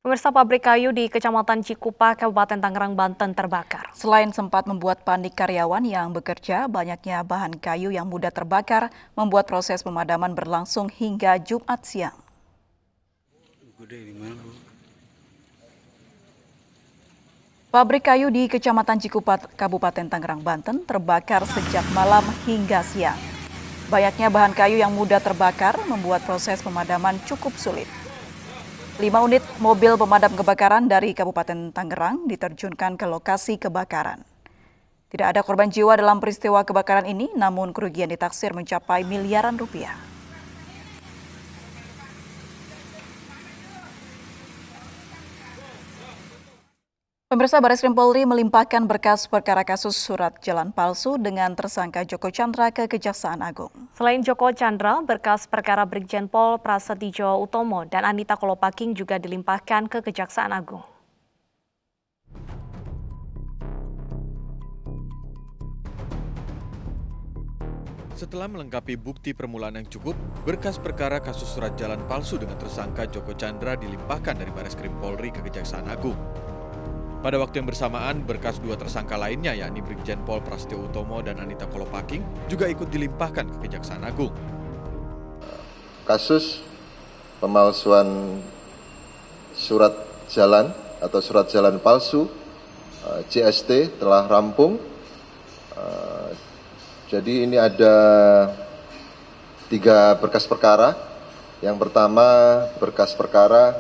Pemirsa, pabrik kayu di Kecamatan Cikupa, Kabupaten Tangerang, Banten terbakar. Selain sempat membuat panik karyawan yang bekerja, banyaknya bahan kayu yang mudah terbakar membuat proses pemadaman berlangsung hingga Jumat siang. Pabrik kayu di Kecamatan Cikupa, Kabupaten Tangerang, Banten terbakar sejak malam hingga siang. Banyaknya bahan kayu yang mudah terbakar membuat proses pemadaman cukup sulit. 5 unit mobil pemadam kebakaran dari Kabupaten Tangerang diterjunkan ke lokasi kebakaran. Tidak ada korban jiwa dalam peristiwa kebakaran ini, namun kerugian ditaksir mencapai miliaran rupiah. Pemirsa, Bareskrim Polri melimpahkan berkas perkara kasus surat jalan palsu dengan tersangka Joko Chandra ke Kejaksaan Agung. Selain Joko Chandra, berkas perkara Brigjen Pol Prasetyo Utomo dan Anita Kolopaking juga dilimpahkan ke Kejaksaan Agung. Setelah melengkapi bukti permulaan yang cukup, berkas perkara kasus surat jalan palsu dengan tersangka Joko Chandra dilimpahkan dari Bareskrim Polri ke Kejaksaan Agung. Pada waktu yang bersamaan, berkas dua tersangka lainnya yakni Brigjen Pol Prasetyo Utomo dan Anita Kolopaking juga ikut dilimpahkan ke Kejaksaan Agung. Kasus pemalsuan surat jalan atau surat jalan palsu JST telah rampung. Jadi ini ada 3 berkas perkara. Yang pertama berkas perkara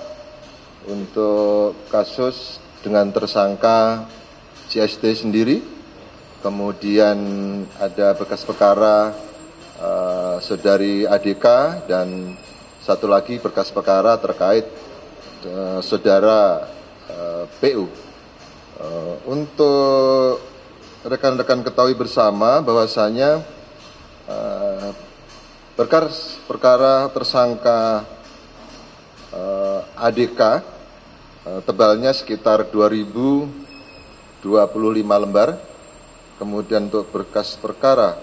untuk kasus dengan tersangka JST sendiri. Kemudian ada berkas perkara saudari ADK dan satu lagi berkas perkara terkait saudara PU. Untuk rekan-rekan ketahui bersama bahwasanya berkas perkara tersangka ADK tebalnya sekitar 2025 lembar. Kemudian untuk berkas perkara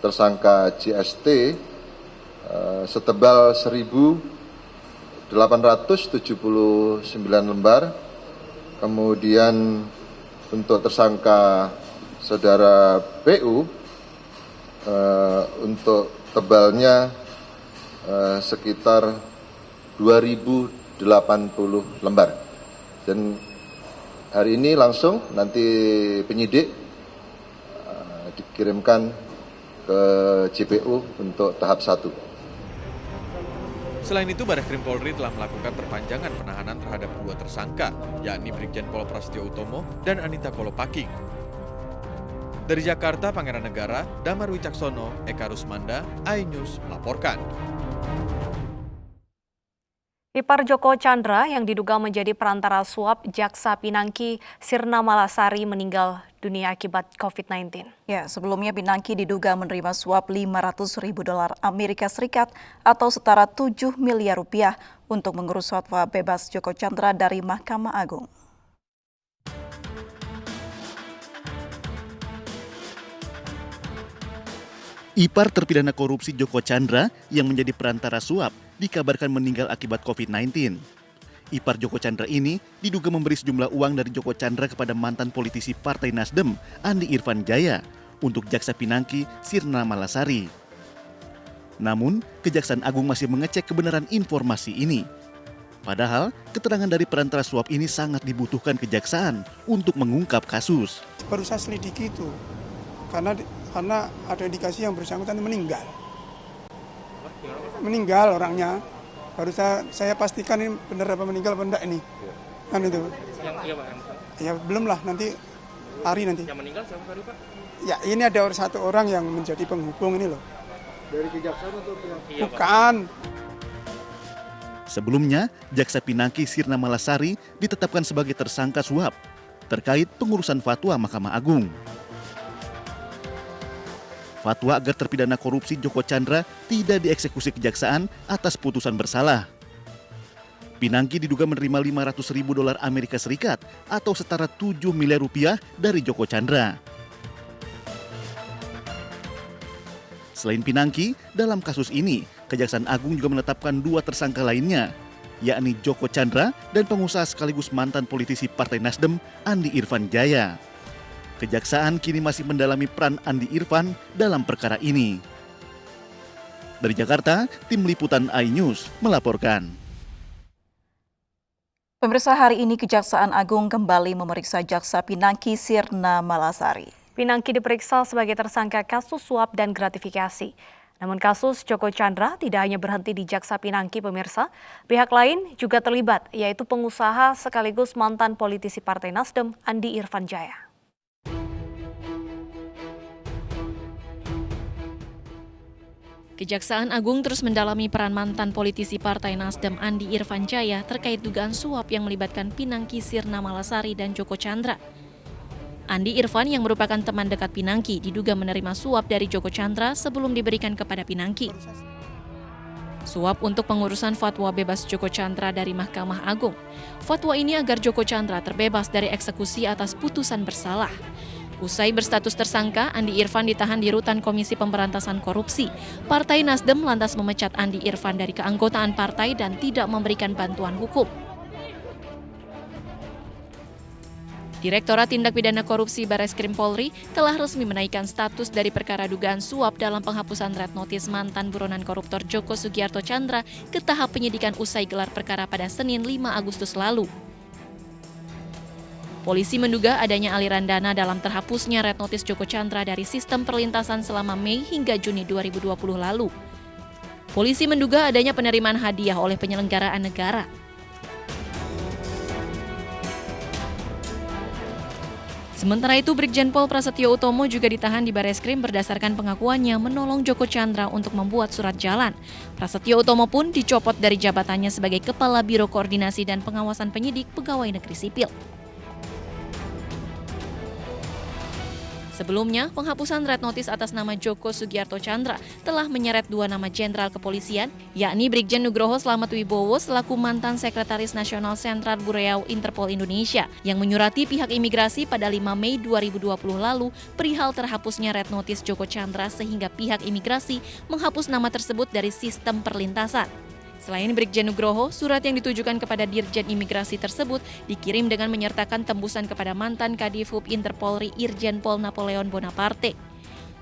tersangka JST setebal 1.879 lembar. Kemudian untuk tersangka saudara PU untuk tebalnya sekitar 2.080 lembar. Dan hari ini langsung nanti penyidik dikirimkan ke JPU untuk tahap 1. Selain itu, Bareskrim Polri telah melakukan perpanjangan penahanan terhadap 2 tersangka, yakni Brigjen Pol Prasetyo Utomo dan Anita Kolopaking. Dari Jakarta, Pangeran Negara, Damar Wicaksono, Eka Rusmanda, iNews melaporkan. Ipar Joko Chandra yang diduga menjadi perantara suap Jaksa Pinangki, Sirna Malasari, meninggal dunia akibat COVID-19. Ya, sebelumnya Pinangki diduga menerima suap $500.000 Amerika Serikat atau setara 7 miliar rupiah untuk mengurus fatwa bebas Joko Chandra dari Mahkamah Agung. Ipar terpidana korupsi Joko Chandra yang menjadi perantara suap dikabarkan meninggal akibat COVID-19. Ipar Joko Chandra ini diduga memberi sejumlah uang dari Joko Chandra kepada mantan politisi Partai Nasdem, Andi Irfan Jaya, untuk Jaksa Pinangki, Sirna Malasari. Namun, Kejaksaan Agung masih mengecek kebenaran informasi ini. Padahal, keterangan dari perantara suap ini sangat dibutuhkan Kejaksaan untuk mengungkap kasus. Baru saya selidiki itu, karena ada indikasi yang bersangkutan meninggal. Meninggal orangnya. Baru saya pastikan ini benar apa meninggal apa enggak ini. Kan itu. Ya belum lah, nanti hari nanti. Yang meninggal siapa tadi, Pak? Ya ini ada satu orang yang menjadi penghubung ini loh. Dari Kejaksaan atau Bukan. Sebelumnya, Jaksa Pinangki Sirna Malasari ditetapkan sebagai tersangka suap terkait pengurusan fatwa Mahkamah Agung. Fatwa agar terpidana korupsi Joko Chandra tidak dieksekusi kejaksaan atas putusan bersalah. Pinangki diduga menerima $500.000 Amerika Serikat atau setara 7 miliar rupiah dari Joko Chandra. Selain Pinangki, dalam kasus ini, Kejaksaan Agung juga menetapkan 2 tersangka lainnya, yakni Joko Chandra dan pengusaha sekaligus mantan politisi Partai Nasdem, Andi Irfan Jaya. Kejaksaan kini masih mendalami peran Andi Irfan dalam perkara ini. Dari Jakarta, tim liputan iNews melaporkan. Pemirsa, hari ini Kejaksaan Agung kembali memeriksa Jaksa Pinangki Sirna Malasari. Pinangki diperiksa sebagai tersangka kasus suap dan gratifikasi. Namun kasus Joko Chandra tidak hanya berhenti di Jaksa Pinangki, pemirsa. Pihak lain juga terlibat, yaitu pengusaha sekaligus mantan politisi Partai Nasdem, Andi Irfan Jaya. Kejaksaan Agung terus mendalami peran mantan politisi Partai Nasdem Andi Irfan Jaya terkait dugaan suap yang melibatkan Pinangki Sirna Malasari dan Joko Chandra. Andi Irfan yang merupakan teman dekat Pinangki diduga menerima suap dari Joko Chandra sebelum diberikan kepada Pinangki. Suap untuk pengurusan fatwa bebas Joko Chandra dari Mahkamah Agung. Fatwa ini agar Joko Chandra terbebas dari eksekusi atas putusan bersalah. Usai berstatus tersangka, Andi Irfan ditahan di Rutan Komisi Pemberantasan Korupsi. Partai Nasdem lantas memecat Andi Irfan dari keanggotaan partai dan tidak memberikan bantuan hukum. Direktorat Tindak Pidana Korupsi Bareskrim Polri telah resmi menaikkan status dari perkara dugaan suap dalam penghapusan red notice mantan buronan koruptor Joko Sugiarto Chandra ke tahap penyidikan usai gelar perkara pada Senin 5 Agustus lalu. Polisi menduga adanya aliran dana dalam terhapusnya red notice Joko Chandra dari sistem perlintasan selama Mei hingga Juni 2020 lalu. Polisi menduga adanya penerimaan hadiah oleh penyelenggaraan negara. Sementara itu, Brigjen Pol Prasetyo Utomo juga ditahan di Bareskrim berdasarkan pengakuannya menolong Joko Chandra untuk membuat surat jalan. Prasetyo Utomo pun dicopot dari jabatannya sebagai Kepala Biro Koordinasi dan Pengawasan Penyidik Pegawai Negeri Sipil. Sebelumnya, penghapusan red notice atas nama Joko Sugiarto Chandra telah menyeret dua nama jenderal kepolisian, yakni Brigjen Nugroho Slamet Wibowo selaku mantan Sekretaris Nasional Sentral Bureau Interpol Indonesia yang menyurati pihak imigrasi pada 5 Mei 2020 lalu perihal terhapusnya red notice Joko Chandra sehingga pihak imigrasi menghapus nama tersebut dari sistem perlintasan. Selain Brigjen Nugroho, surat yang ditujukan kepada Dirjen Imigrasi tersebut dikirim dengan menyertakan tembusan kepada mantan Kadifhub Interpolri Irjen Pol Napoleon Bonaparte.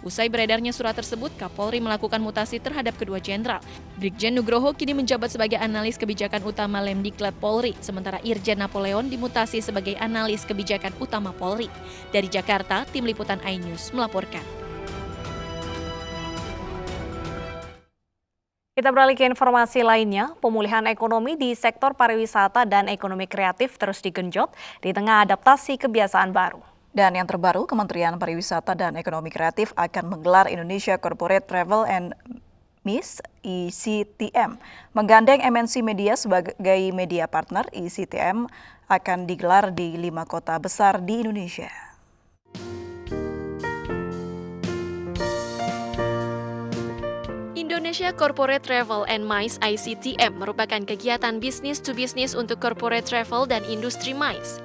Usai beredarnya surat tersebut, Kapolri melakukan mutasi terhadap kedua jenderal. Brigjen Nugroho kini menjabat sebagai analis kebijakan utama Lemdiklat Polri, sementara Irjen Napoleon dimutasi sebagai analis kebijakan utama Polri. Dari Jakarta, tim liputan iNews melaporkan. Kita beralih ke informasi lainnya, pemulihan ekonomi di sektor pariwisata dan ekonomi kreatif terus digenjot di tengah adaptasi kebiasaan baru. Dan yang terbaru, Kementerian Pariwisata dan Ekonomi Kreatif akan menggelar Indonesia Corporate Travel and MICE (ICTM). Menggandeng MNC Media sebagai media partner, ICTM akan digelar di 5 kota besar di Indonesia. Indonesia Corporate Travel and MICE (ICTM) merupakan kegiatan bisnis to bisnis untuk corporate travel dan industri MICE.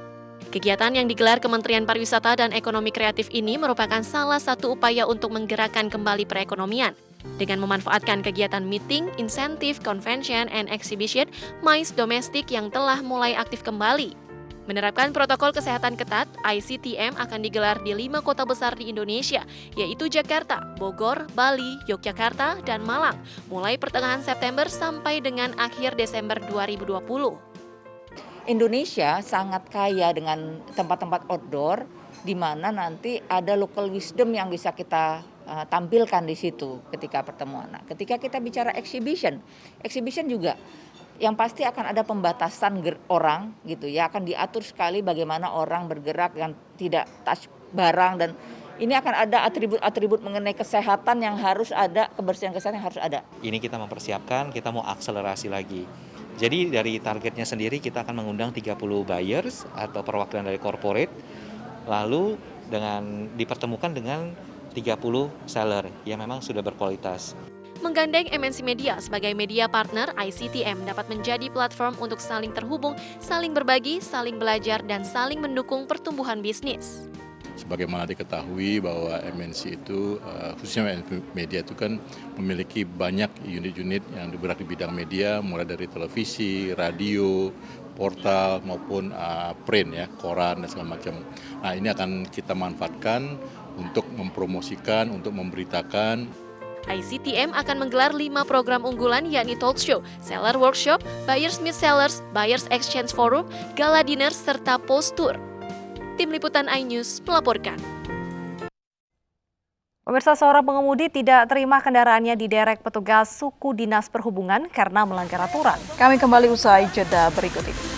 Kegiatan yang digelar Kementerian Pariwisata dan Ekonomi Kreatif ini merupakan salah satu upaya untuk menggerakkan kembali perekonomian. Dengan memanfaatkan kegiatan meeting, insentif, convention, and exhibition, MICE domestik yang telah mulai aktif kembali. Menerapkan protokol kesehatan ketat, ICTM akan digelar di 5 kota besar di Indonesia, yaitu Jakarta, Bogor, Bali, Yogyakarta, dan Malang, mulai pertengahan September sampai dengan akhir Desember 2020. Indonesia sangat kaya dengan tempat-tempat outdoor, di mana nanti ada local wisdom yang bisa kita tampilkan di situ ketika pertemuan. Nah, ketika kita bicara exhibition juga yang pasti akan ada pembatasan orang gitu ya, akan diatur sekali bagaimana orang bergerak yang tidak touch barang, dan ini akan ada atribut-atribut mengenai kesehatan yang harus ada, kebersihan kesehatan yang harus ada. Ini kita mempersiapkan, kita mau akselerasi lagi. Jadi dari targetnya sendiri kita akan mengundang 30 buyers atau perwakilan dari corporate, lalu dipertemukan dengan 30 seller yang memang sudah berkualitas. Menggandeng MNC Media sebagai media partner, ICTM dapat menjadi platform untuk saling terhubung, saling berbagi, saling belajar, dan saling mendukung pertumbuhan bisnis. Sebagaimana diketahui bahwa MNC itu, khususnya media itu kan memiliki banyak unit-unit yang bergerak di bidang media, mulai dari televisi, radio, portal maupun print ya, koran dan segala macam. Nah, ini akan kita manfaatkan untuk mempromosikan, untuk memberitakan. ICTM akan menggelar 5 program unggulan yakni Talk Show, Seller Workshop, Buyers Meet Sellers, Buyers Exchange Forum, Gala Dinner, serta Post Tour. Tim Liputan iNews melaporkan. Pemirsa, seorang pengemudi tidak terima kendaraannya diderek petugas suku dinas perhubungan karena melanggar aturan. Kami kembali usai jeda berikut ini.